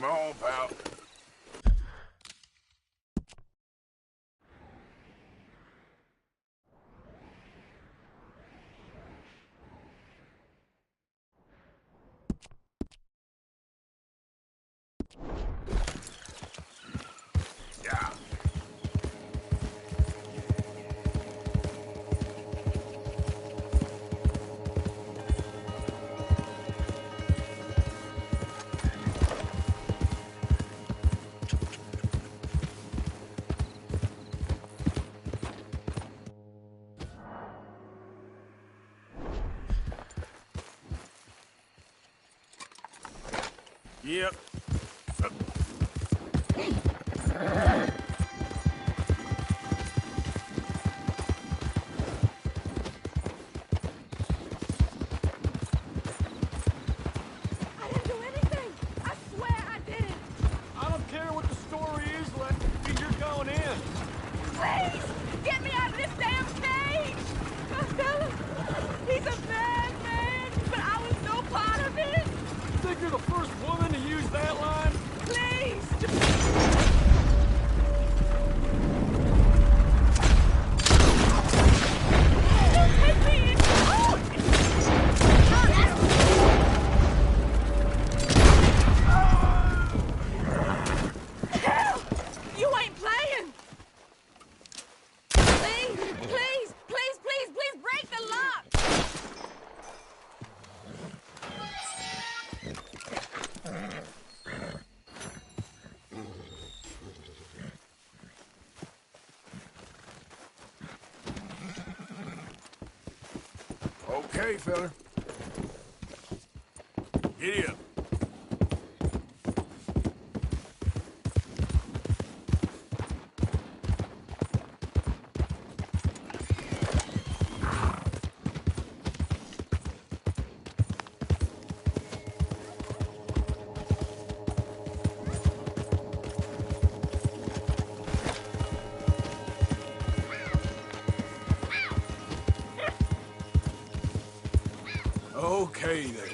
Come on, pal. Yeah. Yep. Okay, fella. Giddy up. Okay, then.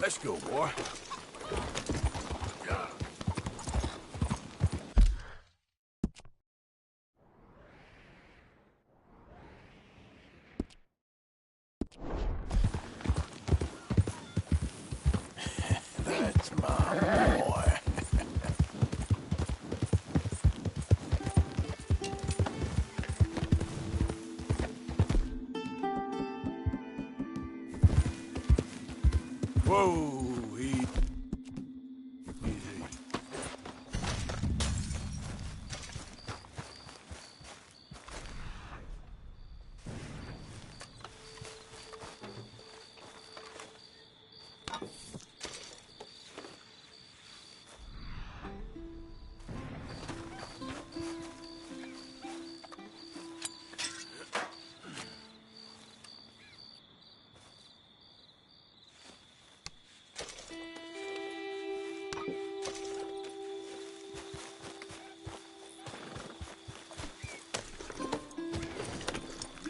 Let's go, boy. Yeah. That's my boy. Whoa, easy.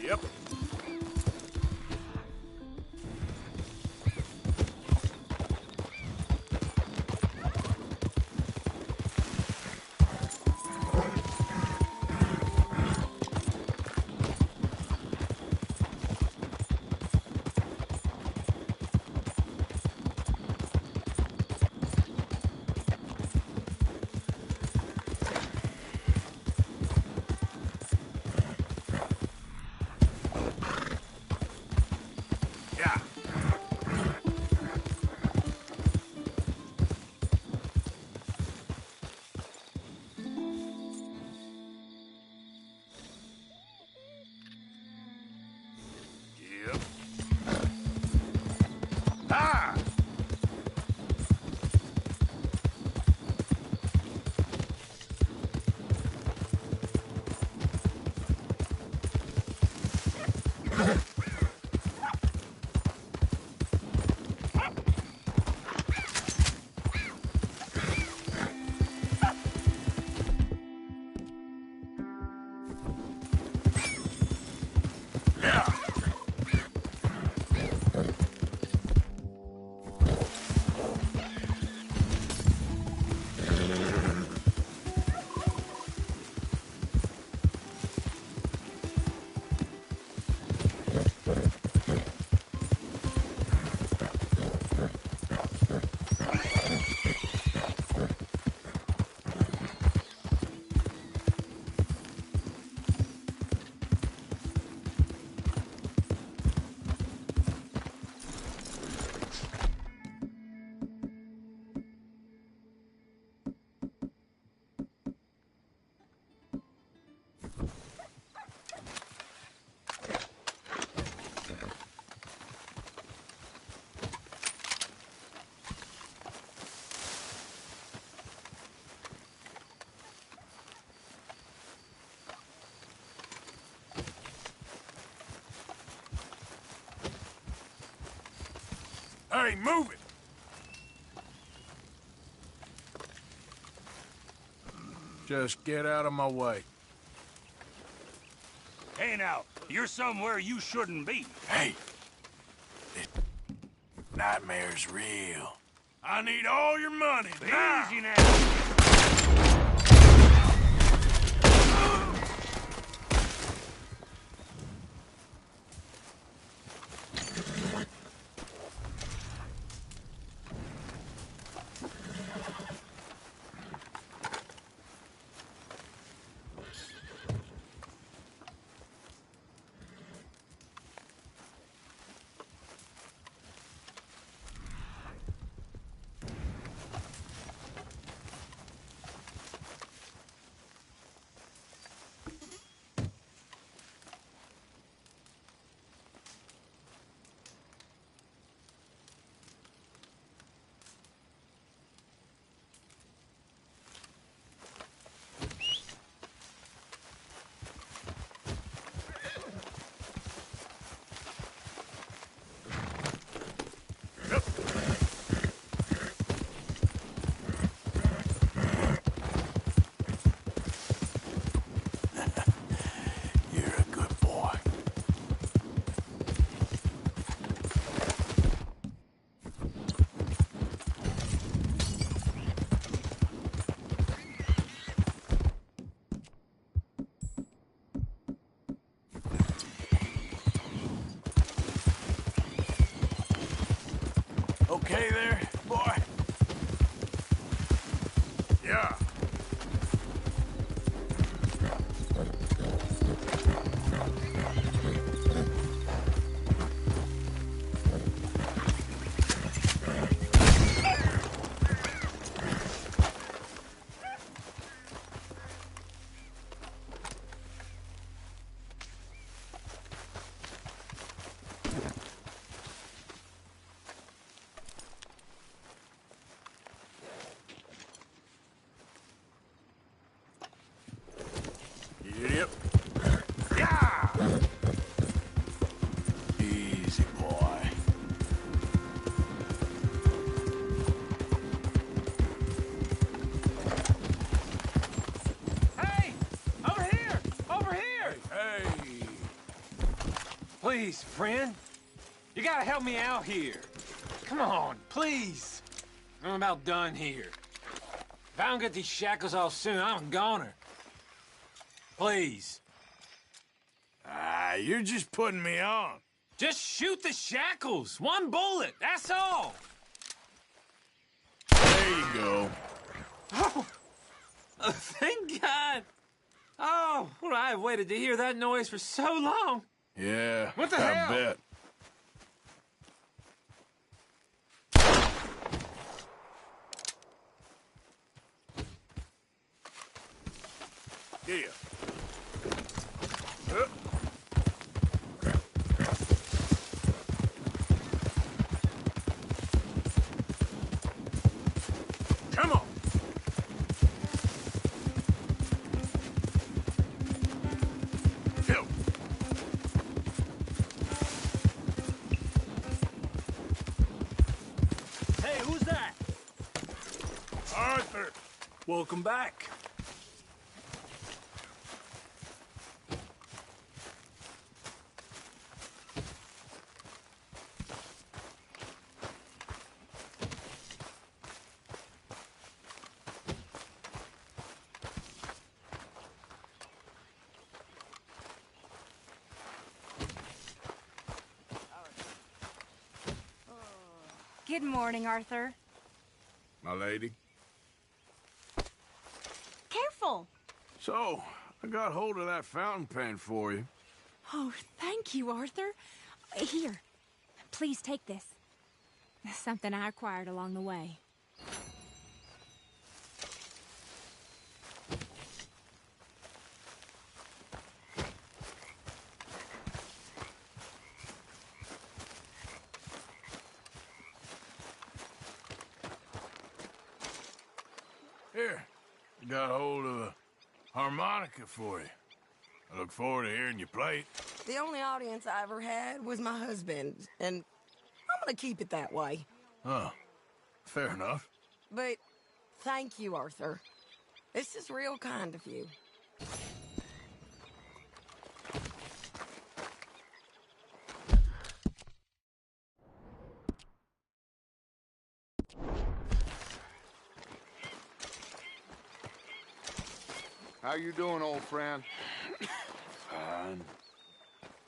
Yep. Yeah. Yep. Ah! Yeah. Hey, move it! Just get out of my way. Hey now, you're somewhere you shouldn't be. Hey! This nightmare's real. I need all your money now! Easy now. okay there, boy? Yeah. Yep. Yeah! Easy, boy. Hey! Over here! Over here! Hey! Please, friend. You gotta help me out here. Come on, please. I'm about done here. If I don't get these shackles off soon, I'm a goner. Please. You're just putting me on. Just shoot the shackles. One bullet, that's all. There you go. Oh, thank God. Oh, well, I've waited to hear that noise for so long. Yeah, What the I hell? bet. Yeah. Come on. Phil. Hey, who's that? Arthur. Welcome back. Good morning, Arthur. My lady. Careful! So, I got hold of that fountain pen for you. Oh, thank you, Arthur. Here, please take this. Something I acquired along the way. Here, I got hold of a harmonica for you. I look forward to hearing you play it. The only audience I ever had was my husband, and I'm gonna keep it that way. Huh. Fair enough. But thank you, Arthur. This is real kind of you. How you doing, old friend? Fine.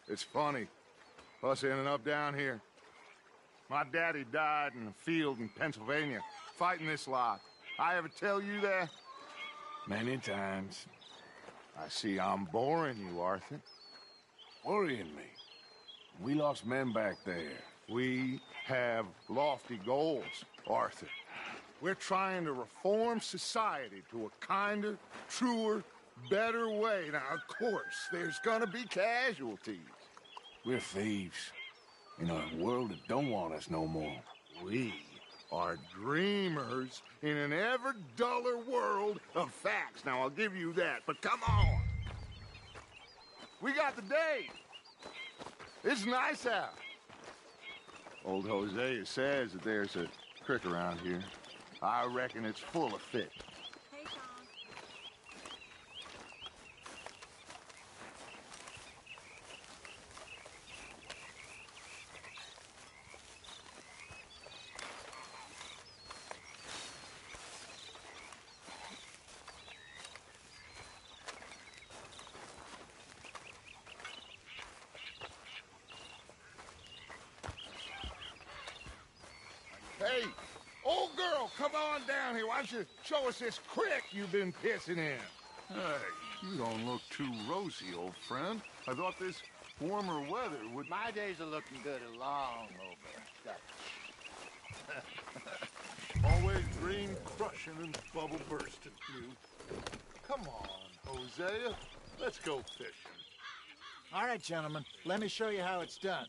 It's funny, us ending up down here. My daddy died in a field in Pennsylvania, fighting this lot. I ever tell you that? Many times. I see I'm boring you, Arthur. Worrying me. We lost men back there. We have lofty goals, Arthur. We're trying to reform society to a kinder, truer, better way. Now, of course, there's gonna be casualties. We're thieves. In a world that don't want us no more. We are dreamers in an ever duller world of facts. Now, I'll give you that, but come on. We got the date. It's nice out. Old Hosea says that there's a creek around here. I reckon it's full of fish. Hey, Tom. Hey, come on down here. Why don't you show us this creek you've been pissing in? Hey, you don't look too rosy, old friend. I thought this warmer weather would... My days are looking good along over Dutch. Always dream crushing and bubble bursting, you. Come on, Hosea. Let's go fishing. All right, gentlemen. Let me show you how it's done.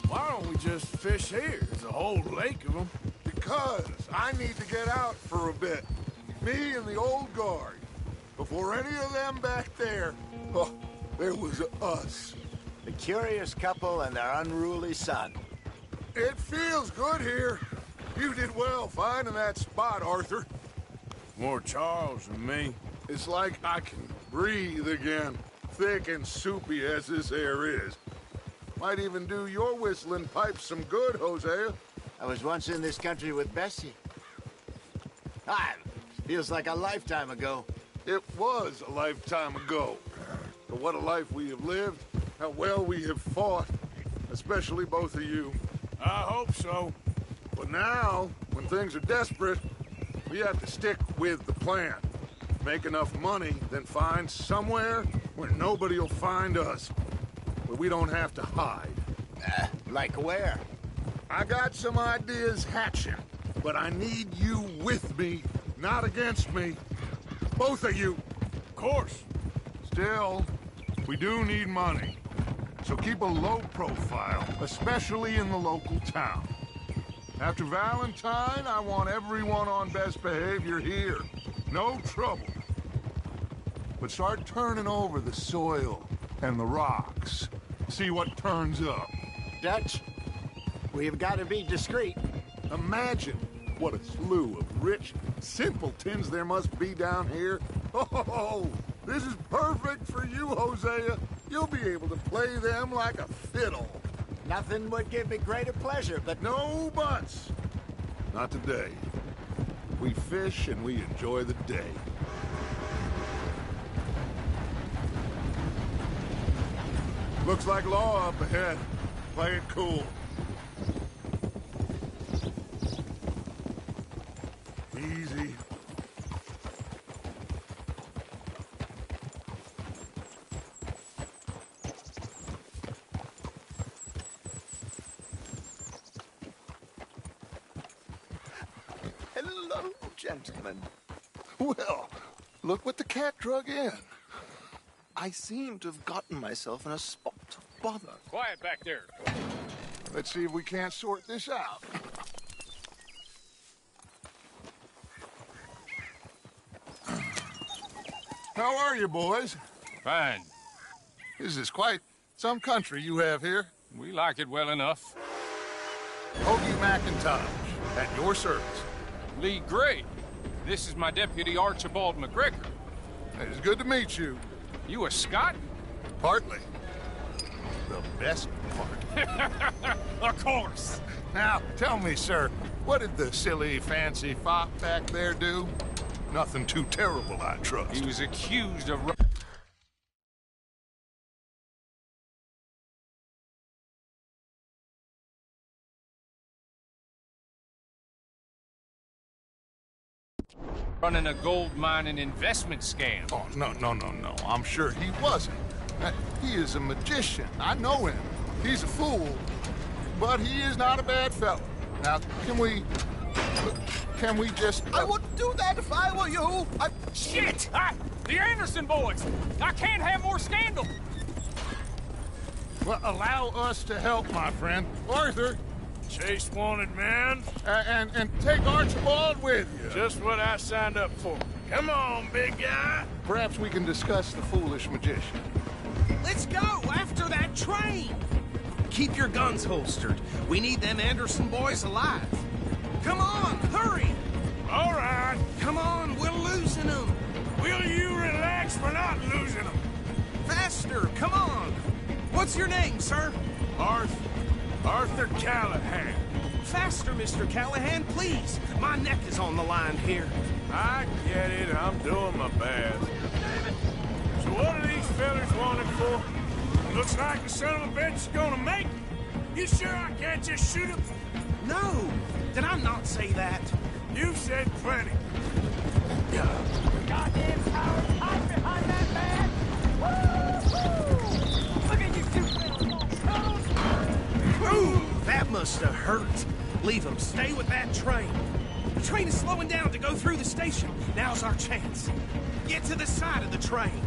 Why don't we just fish here? There's a whole lake of them. Because I need to get out for a bit. Me and the old guard. Before any of them back there, oh, there was us. The curious couple and their unruly son. It feels good here. You did well finding that spot, Arthur. More Charles than me. It's like I can breathe again, thick and soupy as this air is. Might even do your whistling pipes some good, Hosea. I was once in this country with Bessie. Feels like a lifetime ago. It was a lifetime ago. But what a life we have lived, how well we have fought, especially both of you. I hope so. But now, when things are desperate, we have to stick with the plan. Make enough money, then find somewhere where nobody will find us. Where we don't have to hide. Like where? I got some ideas hatching, but I need you with me, not against me. Both of you. Of course. Still, we do need money. So keep a low profile, especially in the local town. After Valentine, I want everyone on best behavior here. No trouble. But start turning over the soil and the rocks. See what turns up. Dutch, we've got to be discreet. Imagine what a slew of rich simpletons there must be down here. Oh, this is perfect for you, Hosea. You'll be able to play them like a fiddle. Nothing would give me greater pleasure, but... No buts. Not today. We fish and we enjoy the day. Looks like law up ahead. Play it cool. Easy. Hello, gentlemen. Well, look what the cat drug in. I seem to have gotten myself in a spot of bother. Quiet back there. Let's see if we can't sort this out. How are you, boys? Fine. This is quite some country you have here. We like it well enough. Hoagie McIntosh, at your service. Lee Gray. This is my deputy, Archibald McGregor. It's good to meet you. You a Scot? Partly. The best part. Of course. Now, tell me, sir, what did the silly, fancy fop back there do? Nothing too terrible, I trust. He was accused of... running a gold mine and investment scam. Oh, no. I'm sure he wasn't. He is a magician. I know him. He's a fool, but he is not a bad fellow. Now, can we just... I wouldn't do that if I were you. Shit! The Anderson boys! I can't have more scandal! Well, allow us to help, my friend. Arthur, Chase wanted man. and take Archibald with you. Just what I signed up for. Come on, big guy. Perhaps we can discuss the foolish magician. Let's go after that train! Keep your guns holstered. We need them Anderson boys alive. Come on, hurry! All right. Come on, we're losing them. Will you relax? We're not losing them. Faster, come on. What's your name, sir? Arthur Callahan. Faster, Mr. Callahan, please. My neck is on the line here. I get it. I'm doing my best. So what are these fellas wanted for? Looks like the son of a bitch is gonna make it. You sure I can't just shoot him? No! Did I not say that? You've said plenty. Goddamn coward, hide behind that man! Woo-hoo! Look at you two! Ooh, that must have hurt. Leave him. Stay with that train. The train is slowing down to go through the station. Now's our chance. Get to the side of the train.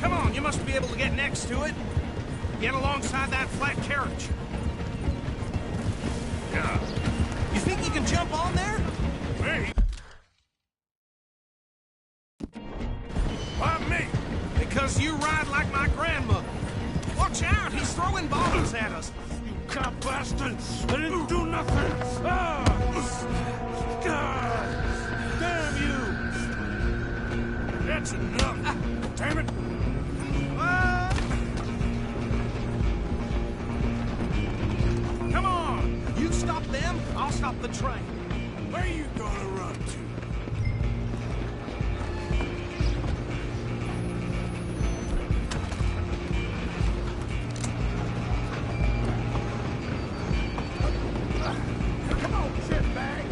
Come on, you must be able to get next to it. Get alongside that flat carriage. Yeah. You think you can jump on there? Me? Why me? Because you ride like my grandmother. Watch out, he's throwing bottles at us. You cop bastard! I didn't do nothing! Ah! God! Damn you! That's enough! Damn it! Come on! You stop them, I'll stop the train. Where you gonna run to? Come on, shitbag!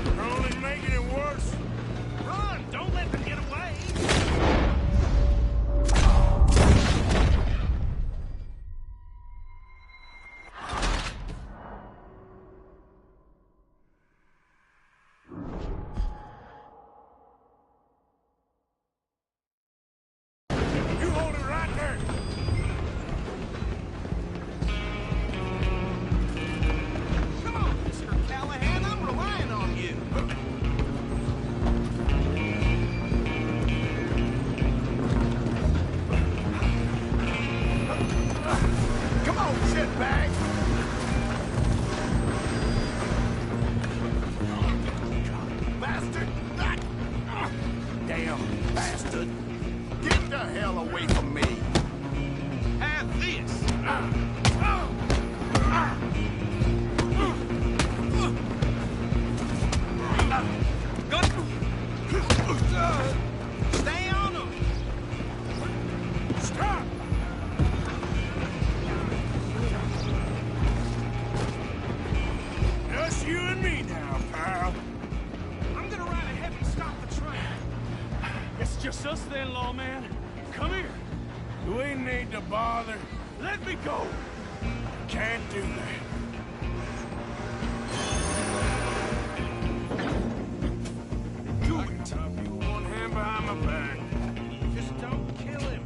You're only making it worse. Run! Don't let them get away! You hold it right there. Come on, Mr. Callahan, I'm relying on you. Come on, shitbag! Bastard! Damn bastard! Get the hell away from me! Have this. Stay on them. Stop! Just you and me now, pal. I'm gonna ride ahead and stop the train. It's just us then, lawman. Come here. Do we need to bother? Let me go. Can't do that. Do it. Drop you one hand behind my back. Just don't kill him.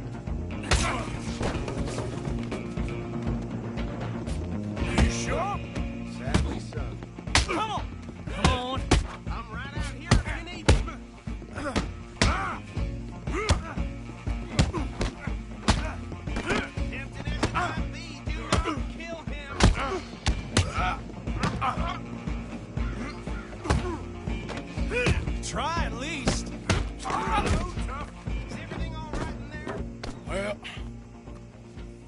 You sure? Sadly so. Come on. Come on. I'm right out here if you need me. Tempted as it might be, do not kill him. Try at least. Is everything all right in there? Well,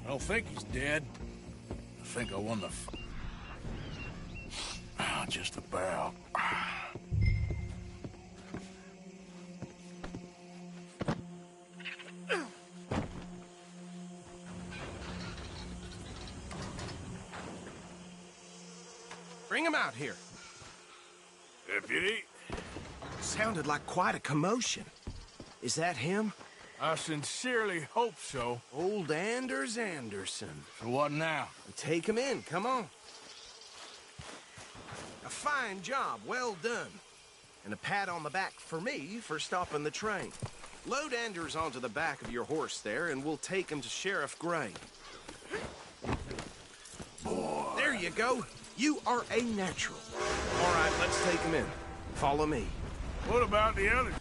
I don't think he's dead. I think I won the just about. Bring him out here. Deputy, Sounded like quite a commotion. Is that him? I sincerely hope so. Old Anders Anderson. So what now? Take him in, come on. A fine job, well done. And a pat on the back for me for stopping the train. Load Anders onto the back of your horse there, and we'll take him to Sheriff Gray. Boy. There you go. You are a natural. All right, let's take him in. Follow me. What about the others?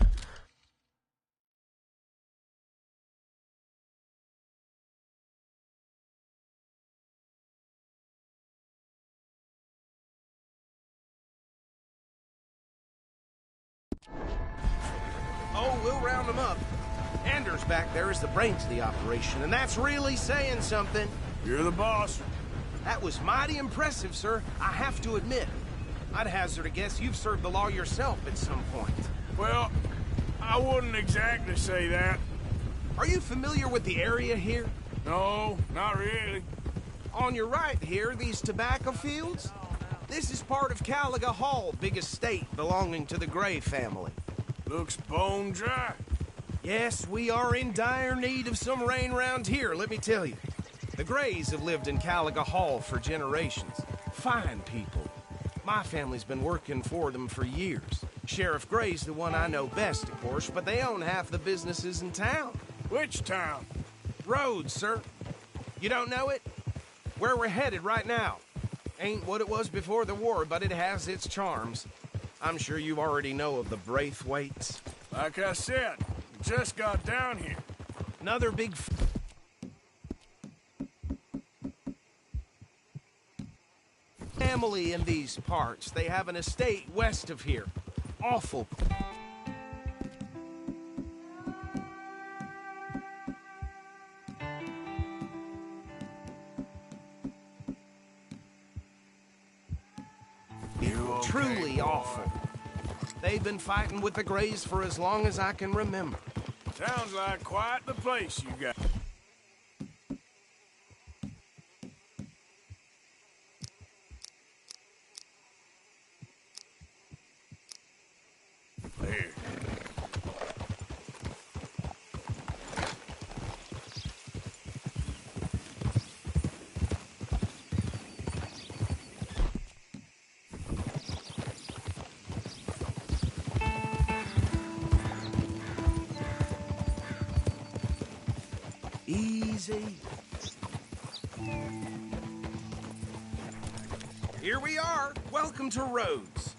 Oh, we'll round them up. Anders back there is the brains of the operation, and that's really saying something. You're the boss. That was mighty impressive, sir, I have to admit. I'd hazard a guess you've served the law yourself at some point. Well, I wouldn't exactly say that. Are you familiar with the area here? No, not really. On your right here, these tobacco fields? This is part of Caliga Hall, big estate belonging to the Gray family. Looks bone dry. Yes, we are in dire need of some rain round here, let me tell you. The Grays have lived in Caliga Hall for generations. Fine people. My family's been working for them for years. Sheriff Gray's the one I know best, of course, but they own half the businesses in town. Which town? Rhodes, sir. You don't know it? Where we're headed right now. Ain't what it was before the war, but it has its charms. I'm sure you already know of the Braithwaites. Like I said, just got down here. Another big family in these parts. They have an estate west of here. Awful. Truly awful. They've been fighting with the Grays for as long as I can remember. Sounds like quite the place you got. There. Easy. Here we are. Welcome to Rhodes.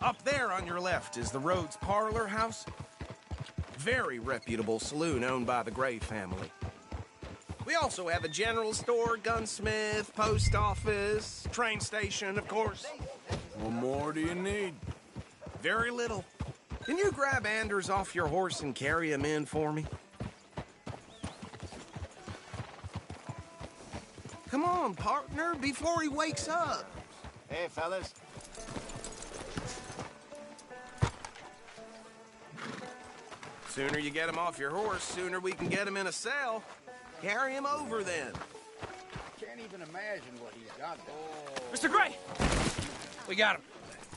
Up there on your left is the Rhodes Parlor House. Very reputable saloon owned by the Gray family. We also have a general store, gunsmith, post office, train station, of course. What more do you need? Very little. Can you grab Anders off your horse and carry him in for me? Come on, partner, before he wakes up. Hey, fellas. Sooner you get him off your horse, sooner we can get him in a cell. Carry him over, then. Can't even imagine what he's got there. Mr. Gray! We got him.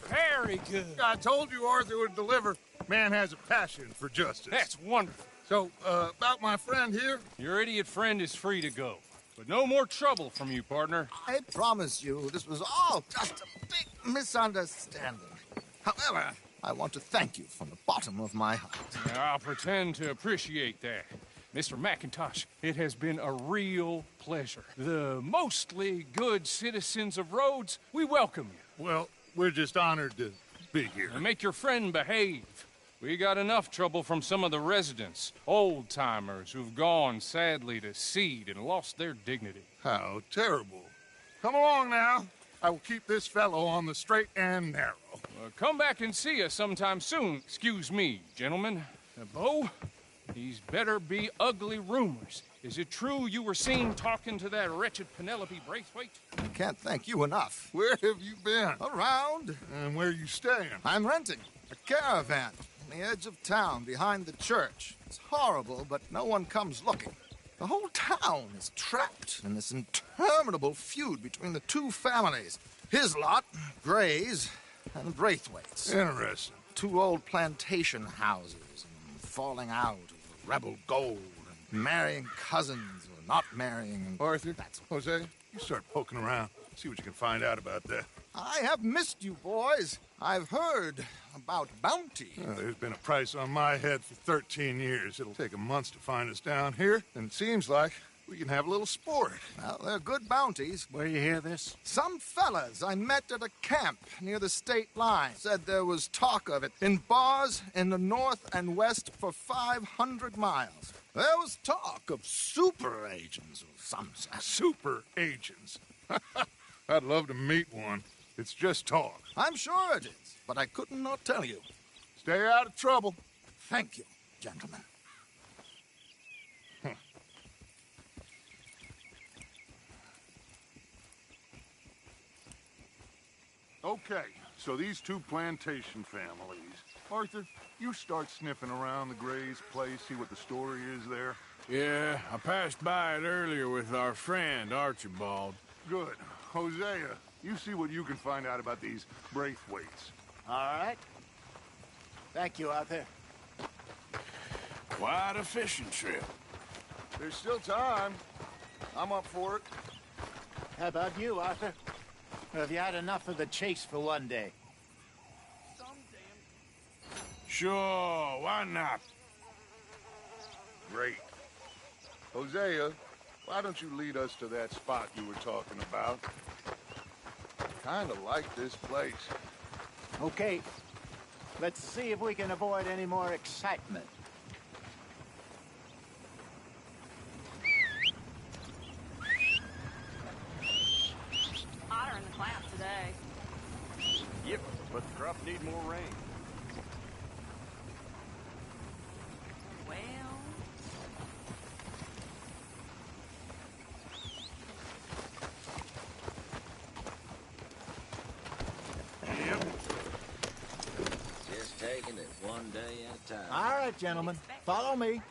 Very good. I told you Arthur would deliver. Man has a passion for justice. That's wonderful. So, about my friend here? Your idiot friend is free to go. But no more trouble from you, partner. I promise you, this was all just a big misunderstanding. However, I want to thank you from the bottom of my heart. I'll pretend to appreciate that. Mr. McIntosh, it has been a real pleasure. The mostly good citizens of Rhodes, we welcome you. Well, we're just honored to be here. And make your friend behave. We got enough trouble from some of the residents, old-timers who've gone, sadly, to seed and lost their dignity. How terrible. Come along now. I will keep this fellow on the straight and narrow. Come back and see us sometime soon. Excuse me, gentlemen. Bo, these better be ugly rumors. Is it true you were seen talking to that wretched Penelope Braithwaite? I can't thank you enough. Where have you been? Around. And where are you staying? I'm renting a caravan on the edge of town behind the church. It's horrible, but no one comes looking. The whole town is trapped in this interminable feud between the two families. His lot, Gray's, and Braithwaite's. Interesting. Two old plantation houses, and falling out over rebel gold, and marrying cousins or not marrying. Arthur, that's Jose, you start poking around. See what you can find out about that. I have missed you, boys. I've heard about bounty. There's been a price on my head for 13 years. It'll take a month to find us down here, and it seems like we can have a little sport. Well, they're good bounties. Where you hear this? Some fellas I met at a camp near the state line said there was talk of it in bars in the north and west for 500 miles. There was talk of super agents of some sort. Super agents. I'd love to meet one. It's just talk. I'm sure it is, but I couldn't not tell you. Stay out of trouble. Thank you, gentlemen. Okay, so these two plantation families. Arthur, you start sniffing around the Gray's place, see what the story is there. Yeah, I passed by it earlier with our friend, Archibald. Good. Hosea, you see what you can find out about these Braithwaites. All right. Thank you, Arthur. Quite a fishing trip. There's still time. I'm up for it. How about you, Arthur? Or have you had enough of the chase for one day? Sure, why not? Great. Hosea, why don't you lead us to that spot you were talking about? Kinda like this place. Okay. Let's see if we can avoid any more excitement. Hotter in the clouds today. Yep, but the crops need more rain. Well, Just taking it one day at a time. All right, gentlemen. Follow me.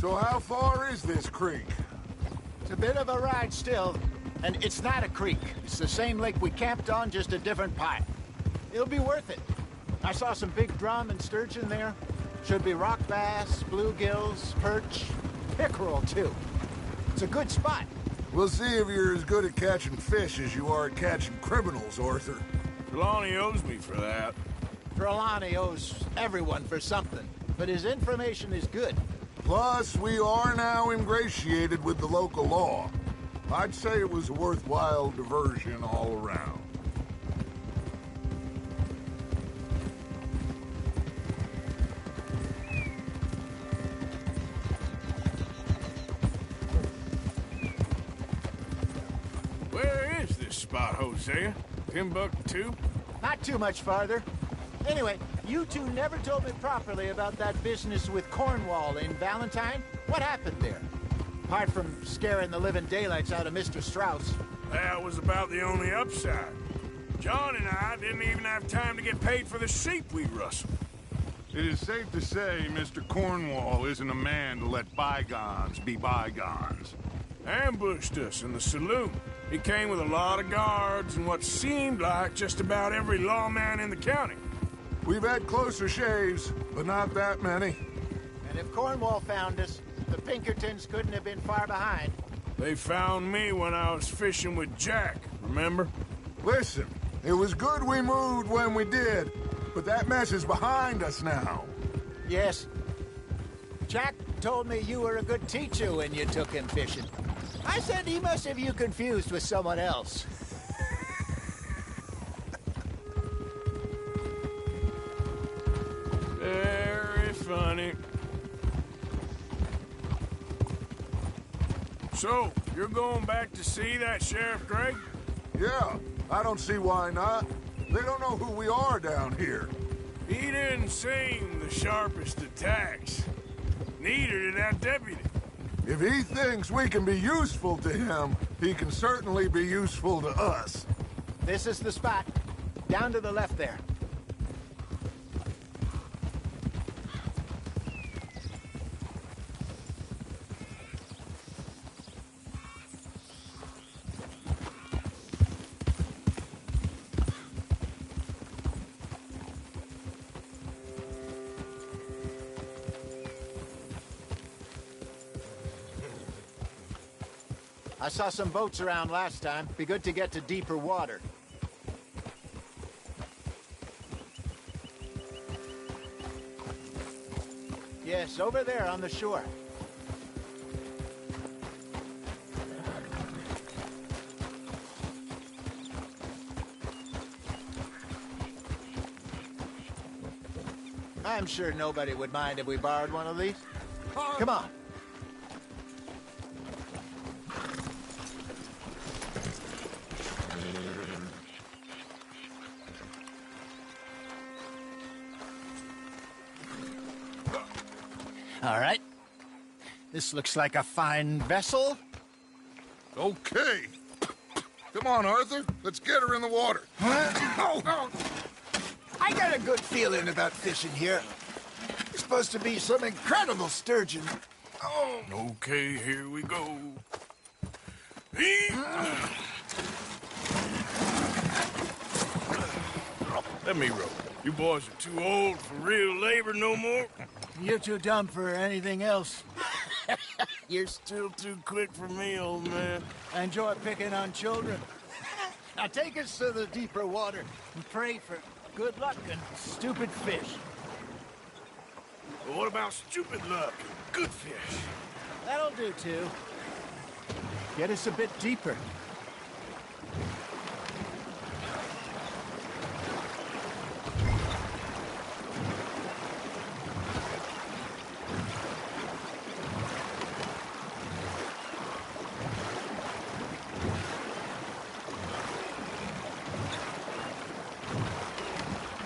So how far is this creek? It's a bit of a ride still, and it's not a creek. It's the same lake we camped on, just a different part. It'll be worth it. I saw some big drum and sturgeon there. Should be rock bass, bluegills, perch, pickerel, too. It's a good spot. We'll see if you're as good at catching fish as you are at catching criminals, Arthur. Trelawney owes me for that. Trelawney owes everyone for something, but his information is good. Plus, we are now ingratiated with the local law. I'd say it was a worthwhile diversion all around. Where is this spot, Hosea? Timbuktu? Not too much farther. Anyway, you two never told me properly about that business with Cornwall in Valentine. What happened there? Apart from scaring the living daylights out of Mr. Strauss. That was about the only upside. John and I didn't even have time to get paid for the sheep we rustled. It is safe to say Mr. Cornwall isn't a man to let bygones be bygones. Ambushed us in the saloon. He came with a lot of guards and what seemed like just about every lawman in the county. We've had closer shaves, but not that many. And if Cornwall found us, the Pinkertons couldn't have been far behind. They found me when I was fishing with Jack, remember? Listen, it was good we moved when we did, but that mess is behind us now. Yes. Jack told me you were a good teacher when you took him fishing. I said he must have you confused with someone else. Very funny. So, you're going back to see that Sheriff Gray? Yeah, I don't see why not. They don't know who we are down here. He didn't seem the sharpest attacks. Neither did that deputy. If he thinks we can be useful to him, he can certainly be useful to us. This is the spot. Down to the left there. I saw some boats around last time. Be good to get to deeper water. Yes, over there on the shore. I'm sure nobody would mind if we borrowed one of these. Come on. All right. This looks like a fine vessel. Okay. Come on, Arthur. Let's get her in the water. Oh. I got a good feeling about fishing here. It's supposed to be some incredible sturgeon. Oh. Okay, here we go. Let me row. You boys are too old for real labor no more. You're too dumb for anything else. You're still too quick for me, old man. I enjoy picking on children. Now take us to the deeper water and pray for good luck and stupid fish. But what about stupid luck and good fish? That'll do, too. Get us a bit deeper.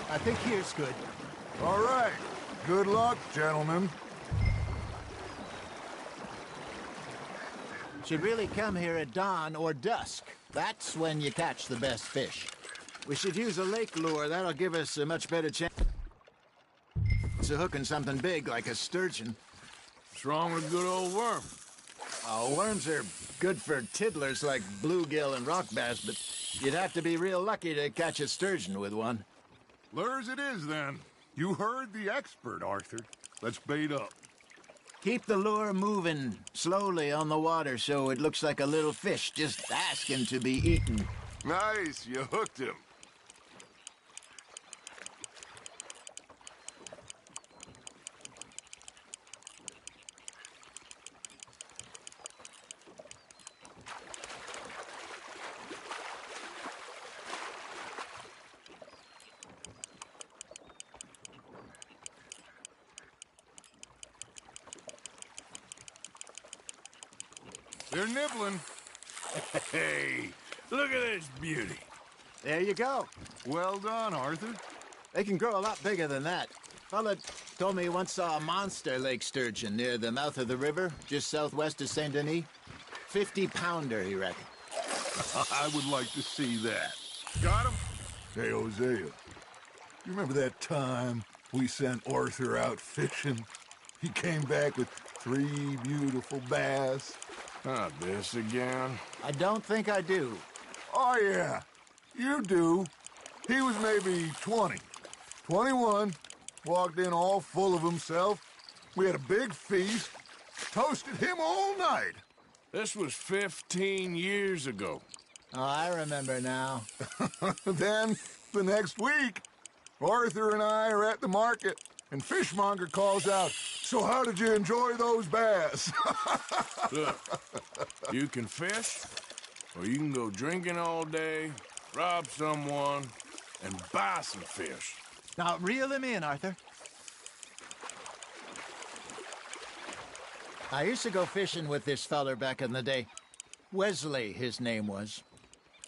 I think here's good. All right. Good luck, gentlemen. Should really come here at dawn or dusk. That's when you catch the best fish. We should use a lake lure. That'll give us a much better chance of hooking something big like a sturgeon. What's wrong with good old worm? Oh, worms are good for tiddlers like bluegill and rock bass, but you'd have to be real lucky to catch a sturgeon with one. Lures it is, then. You heard the expert, Arthur. Let's bait up. Keep the lure moving slowly on the water so it looks like a little fish just asking to be eaten. Nice, you hooked him. They're nibbling. Hey, look at this beauty. There you go. Well done, Arthur. They can grow a lot bigger than that. Fella told me he once saw a monster lake sturgeon near the mouth of the river, just southwest of Saint Denis. 50-pounder, he reckoned. I would like to see that. Got him? Hey, Hosea. You remember that time we sent Arthur out fishing? He came back with 3 beautiful bass. Not this again. I don't think I do. Oh, yeah. You do. He was maybe 20. 21. Walked in all full of himself. We had a big feast. Toasted him all night. This was 15 years ago. Oh, I remember now. Then, the next week, Arthur and I are at the market, and Fishmonger calls out, "So how did you enjoy those bass?" Look, you can fish, or you can go drinking all day, rob someone, and buy some fish. Now, reel him in, Arthur. I used to go fishing with this feller back in the day. Wesley, his name was.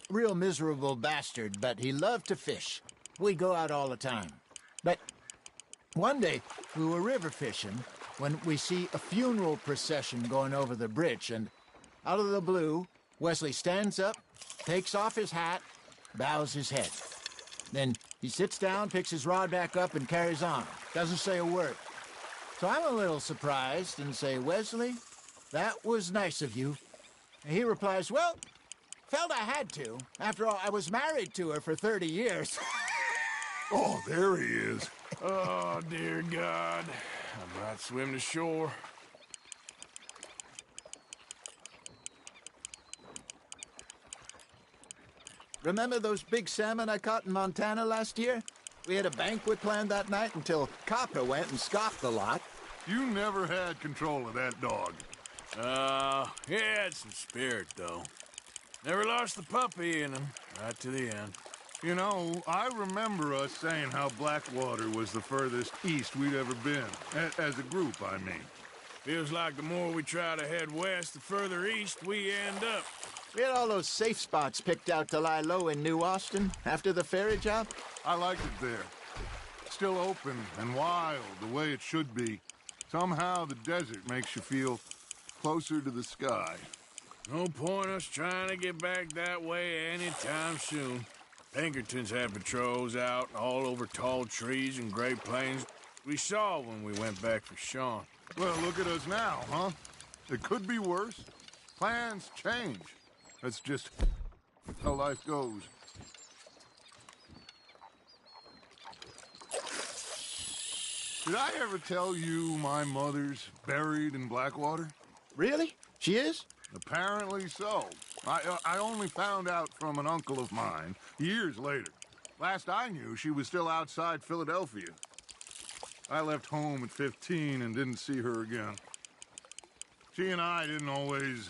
Real miserable bastard, but he loved to fish. We'd go out all the time. But one day, we were river fishing when we see a funeral procession going over the bridge, and out of the blue, Wesley stands up, takes off his hat, bows his head. Then he sits down, picks his rod back up, and carries on. Doesn't say a word. So I'm a little surprised and say, "Wesley, that was nice of you." And he replies, "Well, felt I had to. After all, I was married to her for 30 years. Oh, there he is. Oh, dear God. I might swim to shore. Remember those big salmon I caught in Montana last year? We had a banquet planned that night until Copper went and scoffed the lot. You never had control of that dog. He had some spirit, though. Never lost the puppy in him, right to the end. You know, I remember us saying how Blackwater was the furthest east we'd ever been. As a group, I mean. Feels like the more we try to head west, the further east we end up. We had all those safe spots picked out to lie low in New Austin after the ferry job. I liked it there. Still open and wild, the way it should be. Somehow the desert makes you feel closer to the sky. No point us trying to get back that way anytime soon. Pinkertons had patrols out all over tall trees and Great Plains. We saw when we went back for Sean. Well, look at us now, huh? It could be worse. Plans change. That's just how life goes. Did I ever tell you my mother's buried in Blackwater? Really? She is? Apparently so. I only found out from an uncle of mine years later. Last I knew, she was still outside Philadelphia. I left home at 15 and didn't see her again. She and I didn't always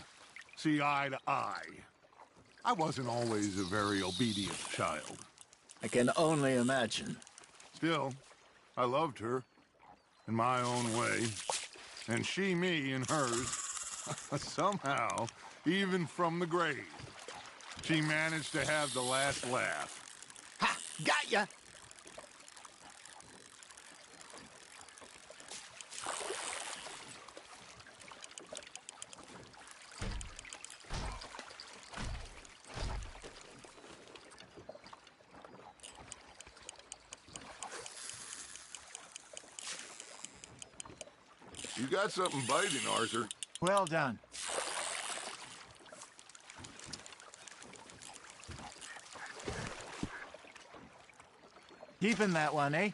see eye to eye. I wasn't always a very obedient child. I can only imagine. Still, I loved her in my own way, and she me in hers. Somehow, even from the grave, she managed to have the last laugh. Ha! Got ya! You got something biting, Arthur. Well done. Keeping that one, eh?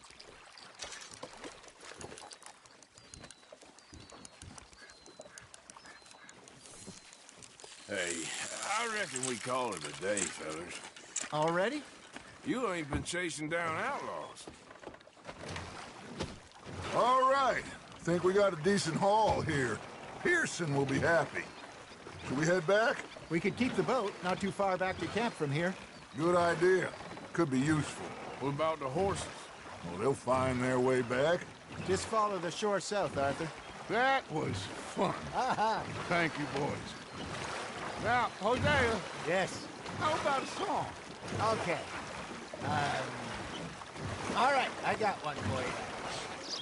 Hey, I reckon we call it a day, fellas. Already? You ain't been chasing down outlaws. All right. Think we got a decent haul here. Pearson will be happy. Should we head back? We could keep the boat not too far back to camp from here. Good idea. Could be useful. What about the horses? Well, they'll find their way back. Just follow the shore south, Arthur. That was fun. Aha! Thank you, boys. Now, Hosea, Yes. how about a song? Okay. All right, I got one for you.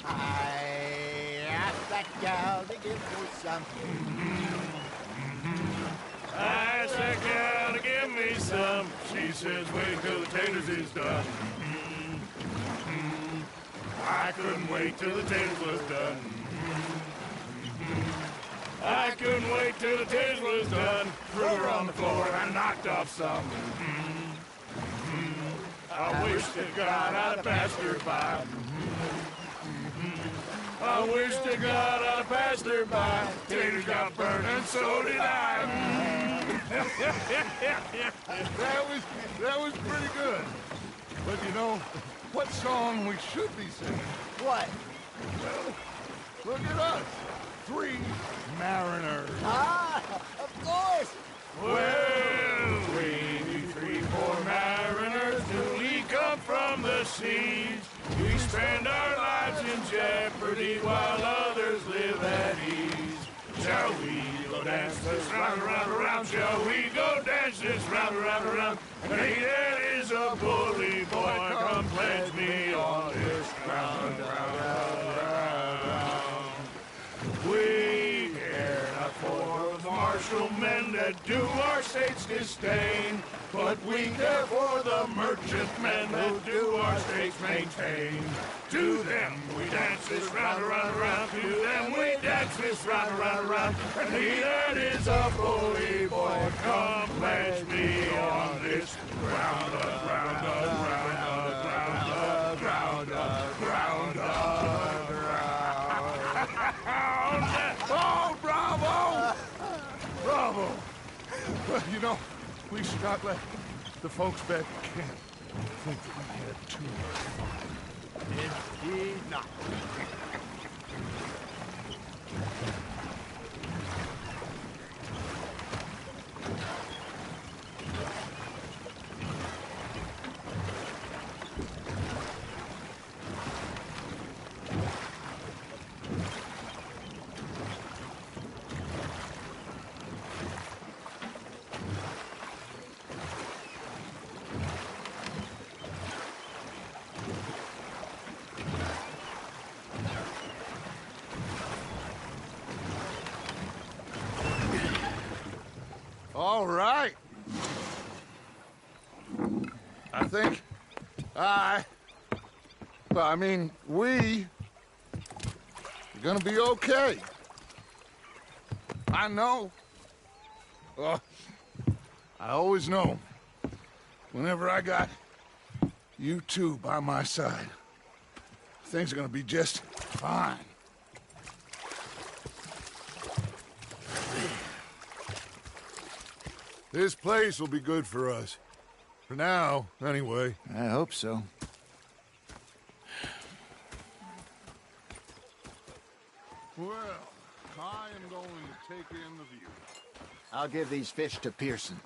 I asked that gal to give me some. I asked that gal to give me some. She says, wait till the taters is done. I couldn't wait till the taters was done. I couldn't wait till the taters was done. Threw her on the floor and I knocked off some. I wish to God I'd have passed her by. I wish to God I'd have passed her by. Taters got burned and so did I. That was pretty good. But you know, what song we should be singing? What? Well, look at us. 3 mariners. Ah, of course. Well, we 3 poor mariners newly come from the seas. We spend our lives in jeopardy while others live at ease. Shall we go dance this round, round, round? Shall we go dance this round, round, round? And he that is a bully boy, come pledge me on this ground, round, round, round. We care not for the martial men that do our state's disdain, but we care for the merchant men that do our state's maintain. To them we dance this round, round, round. To them we dance this round, round, round. And he that is a bully boy, come pledge me on this ground up, ground up, ground up, ground up, ground up, ground up, ground up. Oh, bravo! Bravo! Well, you know, we should not let the folks back at camp think that we had too much fun. Indeed not. All right. I think we are gonna be okay. I know. I always know. Whenever I got you two by my side, things are gonna be just fine. This place will be good for us. For now, anyway. I hope so. Well, I am going to take in the view. I'll give these fish to Pearson.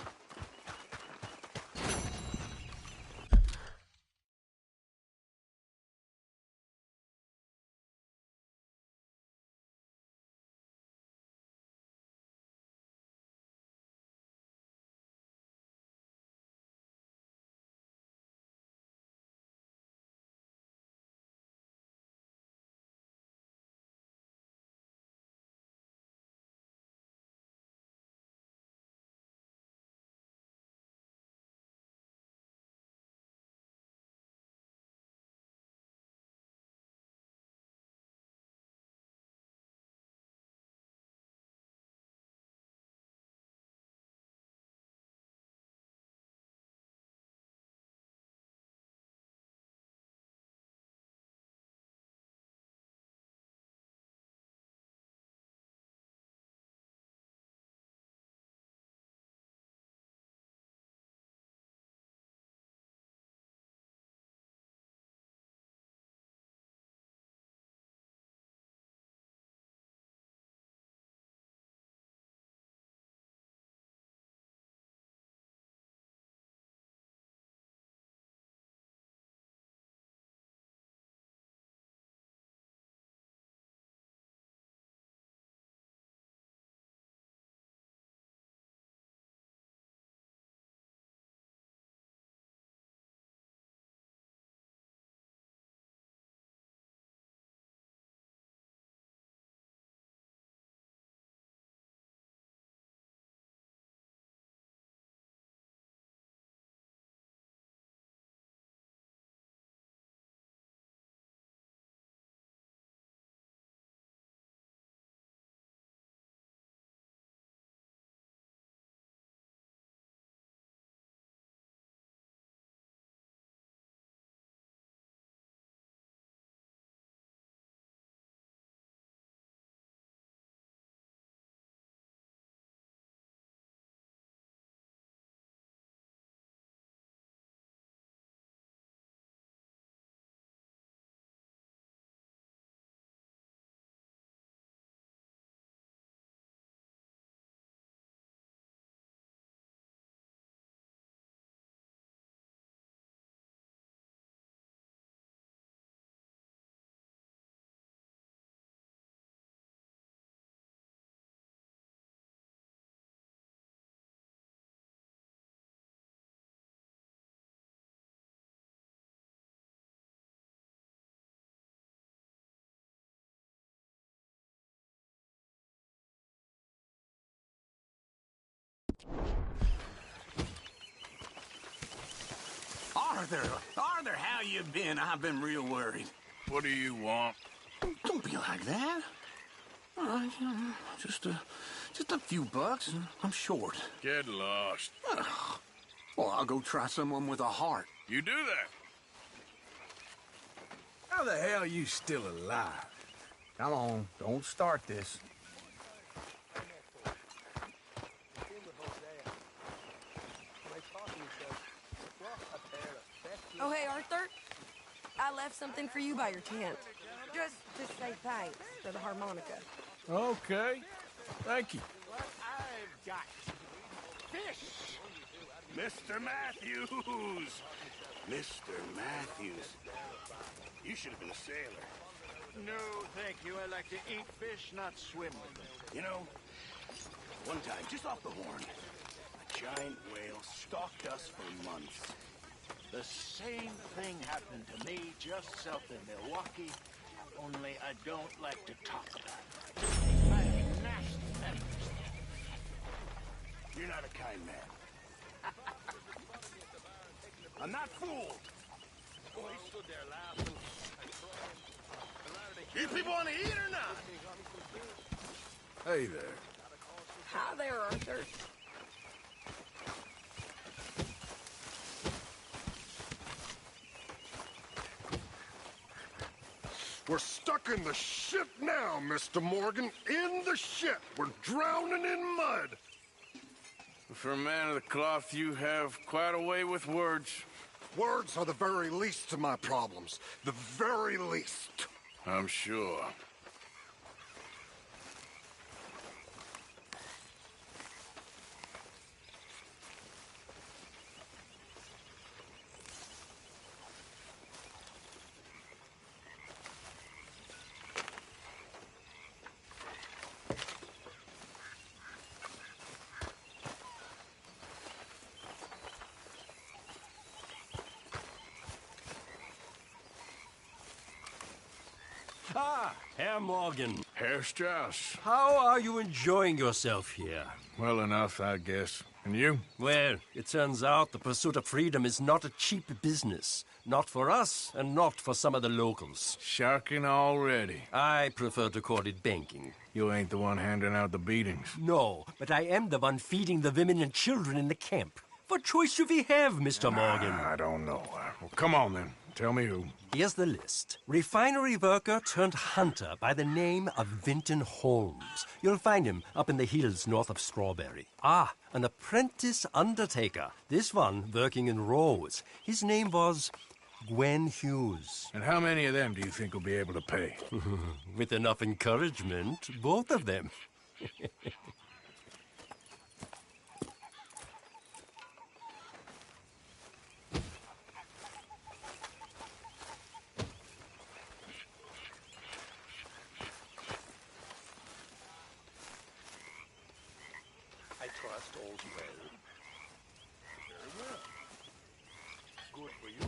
Arthur, how you been? I've been real worried. What do you want? Don't be like that. Just a few bucks, and I'm short. Get lost. Well, I'll go try someone with a heart. You do that. How the hell are you still alive? Come on, don't start this. Oh, hey, Arthur. I left something for you by your tent. Just to say thanks for the harmonica. Okay. Thank you. I've got fish. Mr. Matthews! Mr. Matthews. You should have been a sailor. No, thank you. I like to eat fish, not swim with them. You know, one time, just off the Horn, a giant whale stalked us for months. The same thing happened to me just south of Milwaukee, only I don't like to talk about it. Nasty. You're not a kind fine man. I'm not fooled. You people want to eat or not? Hey there. Hi there, Arthur. We're stuck in the shit now, Mr. Morgan. In the shit. We're drowning in mud. For a man of the cloth, you have quite a way with words. Words are the very least of my problems. The very least. I'm sure. Ah, Herr Morgan. Herr Strauss. How are you enjoying yourself here? Well enough, I guess. And you? Well, it turns out the pursuit of freedom is not a cheap business. Not for us, and not for some of the locals. Sharking already. I prefer to call it banking. You ain't the one handing out the beatings. No, but I am the one feeding the women and children in the camp. What choice do we have, Mr. Morgan? I don't know. Well, come on, then. Tell me who. Here's the list. Refinery worker turned hunter by the name of Vinton Holmes. You'll find him up in the hills north of Strawberry. Ah, an apprentice undertaker. This one working in Rose. His name was Gwen Hughes. And how many of them do you think will be able to pay? With enough encouragement, both of them. I trust all's well. Very well. Good for you.